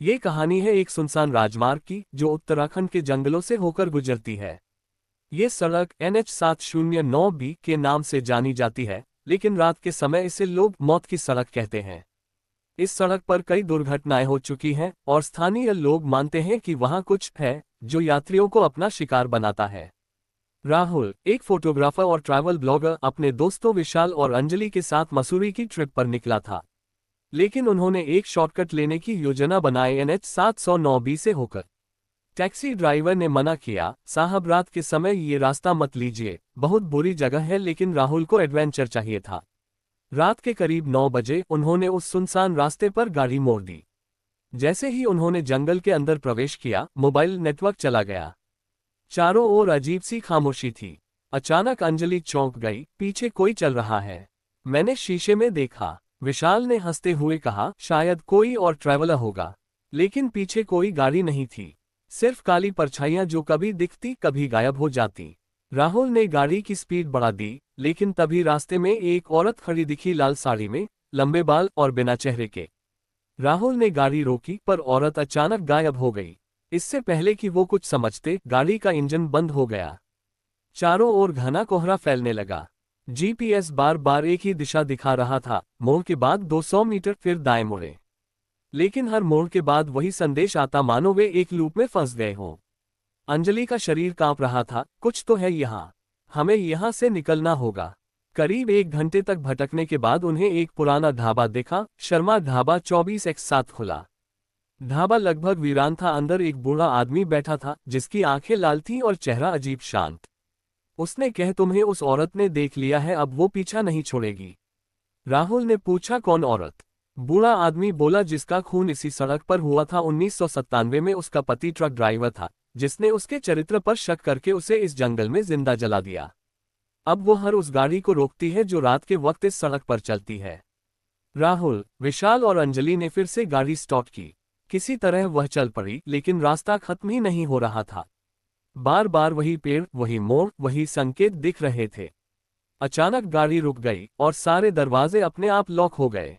ये कहानी है एक सुनसान राजमार्ग की जो उत्तराखंड के जंगलों से होकर गुजरती है। ये सड़क NH709B के नाम से जानी जाती है, लेकिन रात के समय इसे लोग मौत की सड़क कहते हैं। इस सड़क पर कई दुर्घटनाएं हो चुकी हैं और स्थानीय लोग मानते हैं कि वहां कुछ है जो यात्रियों को अपना शिकार बनाता है। राहुल, एक फोटोग्राफर और ट्रैवल ब्लॉगर, अपने दोस्तों विशाल और अंजलि के साथ मसूरी की ट्रिप पर निकला था। लेकिन उन्होंने एक शॉर्टकट लेने की योजना बनाई NH709B से होकर। टैक्सी ड्राइवर ने मना किया, साहब रात के समय ये रास्ता मत लीजिए, बहुत बुरी जगह है। लेकिन राहुल को एडवेंचर चाहिए था। रात के करीब 9 बजे उन्होंने उस सुनसान रास्ते पर गाड़ी मोड़ दी। जैसे ही उन्होंने जंगल के अंदर प्रवेश किया, मोबाइल नेटवर्क चला गया। चारों ओर अजीब सी खामोशी थी। अचानक अंजलि चौंक गई, पीछे कोई चल रहा है। मैंने शीशे में देखा, विशाल ने हंसते हुए कहा, शायद कोई और ट्रैवलर होगा। लेकिन पीछे कोई गाड़ी नहीं थी, सिर्फ काली परछाइयां जो कभी दिखती कभी गायब हो जाती। राहुल ने गाड़ी की स्पीड बढ़ा दी, लेकिन तभी रास्ते में एक औरत खड़ी दिखी, लाल साड़ी में, लंबे बाल और बिना चेहरे के। राहुल ने गाड़ी रोकी, पर औरत अचानक गायब हो गई। इससे पहले कि वो कुछ समझते, गाड़ी का इंजन बंद हो गया। चारों ओर घना कोहरा फैलने लगा। GPS बार बार एक ही दिशा दिखा रहा था, मोड़ के बाद 200 मीटर, फिर दाएं मुड़े। लेकिन हर मोड़ के बाद वही संदेश आता, मानो वे एक लूप में फंस गए हों। अंजलि का शरीर कांप रहा था, कुछ तो है यहाँ, हमें यहाँ से निकलना होगा। करीब 1 घंटे तक भटकने के बाद उन्हें एक पुराना ढाबा दिखा, शर्मा ढाबा 24x7 खुला। ढाबा लगभग वीरान था। अंदर एक बूढ़ा आदमी बैठा था, जिसकी आंखें लाल थीं और चेहरा अजीब शांत। उसने कहा, तुम्हें उस औरत ने देख लिया है, अब वो पीछा नहीं छोड़ेगी। राहुल ने पूछा, कौन औरत? बूढ़ा आदमी बोला, जिसका खून इसी सड़क पर हुआ था 1997 में। उसका पति ट्रक ड्राइवर था, जिसने उसके चरित्र पर शक करके उसे इस जंगल में जिंदा जला दिया। अब वो हर उस गाड़ी को रोकती है जो रात के वक्त इस सड़क पर चलती है। राहुल, विशाल और अंजलि ने फिर से गाड़ी स्टॉप की। किसी तरह वह चल पड़ी, लेकिन रास्ता खत्म ही नहीं हो रहा था। बार बार वही पेड़, वही मोड़, वही संकेत दिख रहे थे। अचानक गाड़ी रुक गई और सारे दरवाजे अपने आप लॉक हो गए।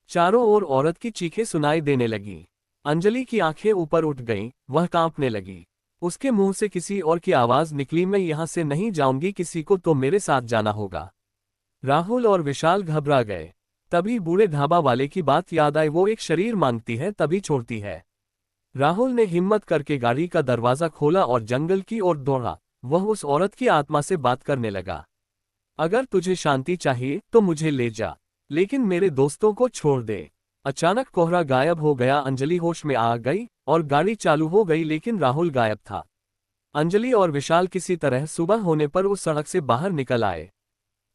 चारों ओर औरत की चीखें सुनाई देने लगी। अंजलि की आंखें ऊपर उठ गईं, वह कांपने लगी। उसके मुंह से किसी और की आवाज निकली, मैं यहां से नहीं जाऊंगी, किसी को तो मेरे साथ जाना होगा। राहुल और विशाल घबरा गए। तभी बूढ़े ढाबा वाले की बात याद आई, वो एक शरीर मांगती है तभी छोड़ती है। राहुल ने हिम्मत करके गाड़ी का दरवाजा खोला और जंगल की ओर दौड़ा। वह उस औरत की आत्मा से बात करने लगा, अगर तुझे शांति चाहिए तो मुझे ले जा, लेकिन मेरे दोस्तों को छोड़ दे। अचानक कोहरा गायब हो गया। अंजलि होश में आ गई और गाड़ी चालू हो गई, लेकिन राहुल गायब था। अंजलि और विशाल किसी तरह सुबह होने पर उस सड़क से बाहर निकल आए।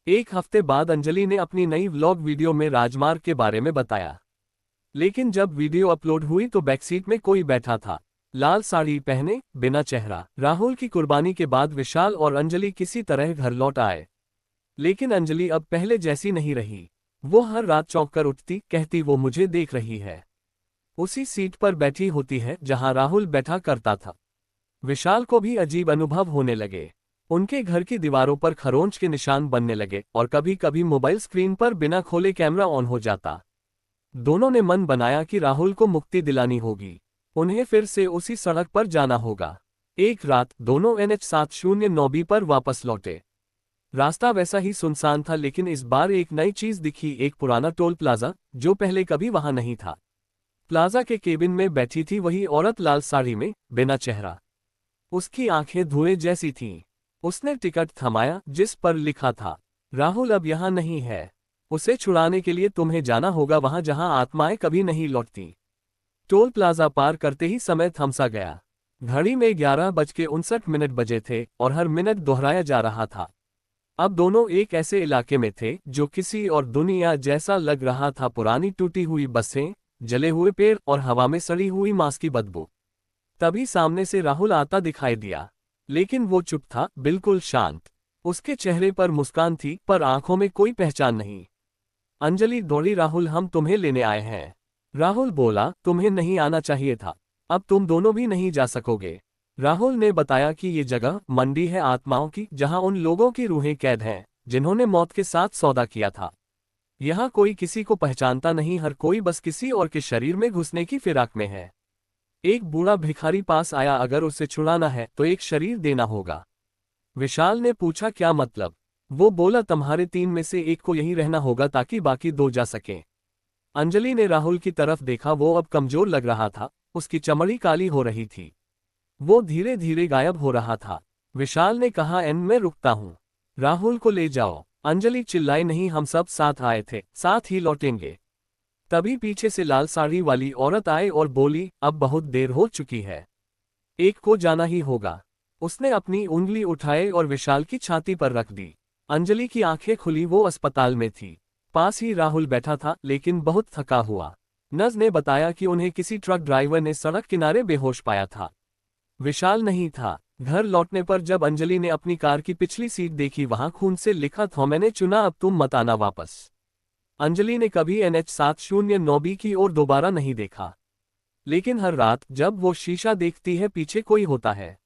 1 हफ्ते बाद अंजलि ने अपनी नई व्लॉग वीडियो में राजमार्ग के बारे में बताया। लेकिन जब वीडियो अपलोड हुई तो बैकसीट में कोई बैठा था, लाल साड़ी पहने, बिना चेहरा। राहुल की कुर्बानी के बाद विशाल और अंजलि किसी तरह घर लौट आए। लेकिन अंजलि अब पहले जैसी नहीं रही। वो हर रात चौंक कर उठती, कहती वो मुझे देख रही है। उसी सीट पर बैठी होती है जहां राहुल बैठा करता था। विशाल को भी अजीब अनुभव होने लगे। उनके घर की दीवारों पर खरोंच के निशान बनने लगे और कभी कभी मोबाइल स्क्रीन पर बिना खोले कैमरा ऑन हो जाता। दोनों ने मन बनाया कि राहुल को मुक्ति दिलानी होगी। उन्हें फिर से उसी सड़क पर जाना होगा। एक रात दोनों NH709B पर वापस लौटे। रास्ता वैसा ही सुनसान था, लेकिन इस बार एक नई चीज दिखी, एक पुराना टोल प्लाजा जो पहले कभी वहां नहीं था। प्लाजा के केबिन में बैठी थी वही औरत, लाल साड़ी में, बिना चेहरा। उसकी आंखें धुएं जैसी थीं। उसने टिकट थमाया जिस पर लिखा था, राहुल अब यहाँ नहीं है, उसे छुड़ाने के लिए तुम्हें जाना होगा वहां जहां आत्माएं कभी नहीं लौटती। टोल प्लाजा पार करते ही समय थमसा गया। घड़ी में 11:59 बजे थे और हर मिनट दोहराया जा रहा था। अब दोनों एक ऐसे इलाके में थे जो किसी और दुनिया जैसा लग रहा था। पुरानी टूटी हुई बसें, जले हुए पेड़ और हवा में सड़ी हुई मांस की बदबू। तभी सामने से राहुल आता दिखाई दिया, लेकिन वो चुप था, बिल्कुल शांत। उसके चेहरे पर मुस्कान थी, पर आंखों में कोई पहचान नहीं। अंजलि दौड़ी, राहुल हम तुम्हें लेने आए हैं। राहुल बोला, तुम्हें नहीं आना चाहिए था, अब तुम दोनों भी नहीं जा सकोगे। राहुल ने बताया कि ये जगह मंडी है आत्माओं की, जहां उन लोगों की रूहें कैद हैं जिन्होंने मौत के साथ सौदा किया था। यहाँ कोई किसी को पहचानता नहीं, हर कोई बस किसी और के शरीर में घुसने की फिराक में है। एक बूढ़ा भिखारी पास आया, अगर उसे छुड़ाना है तो एक शरीर देना होगा। विशाल ने पूछा, क्या मतलब? वो बोला, तुम्हारे 3 में से एक को यहीं रहना होगा ताकि बाकी 2 जा सकें। अंजलि ने राहुल की तरफ देखा, वो अब कमजोर लग रहा था, उसकी चमड़ी काली हो रही थी, वो धीरे धीरे गायब हो रहा था। विशाल ने कहा, मैं रुकता हूँ, राहुल को ले जाओ। अंजलि चिल्लाई, नहीं, हम सब साथ आए थे, साथ ही लौटेंगे। तभी पीछे से लाल साड़ी वाली औरत आई और बोली, अब बहुत देर हो चुकी है, एक को जाना ही होगा। उसने अपनी उंगली उठाए और विशाल की छाती पर रख दी। अंजलि की आंखें खुली, वो अस्पताल में थी। पास ही राहुल बैठा था, लेकिन बहुत थका हुआ। नर्स ने बताया कि उन्हें किसी ट्रक ड्राइवर ने सड़क किनारे बेहोश पाया था। विशाल नहीं था। घर लौटने पर जब अंजलि ने अपनी कार की पिछली सीट देखी, वहां खून से लिखा था, मैंने चुना, अब तुम मत आना वापस। अंजलि ने कभी NH709B की ओर दोबारा नहीं देखा, लेकिन हर रात जब वो शीशा देखती है, पीछे कोई होता है।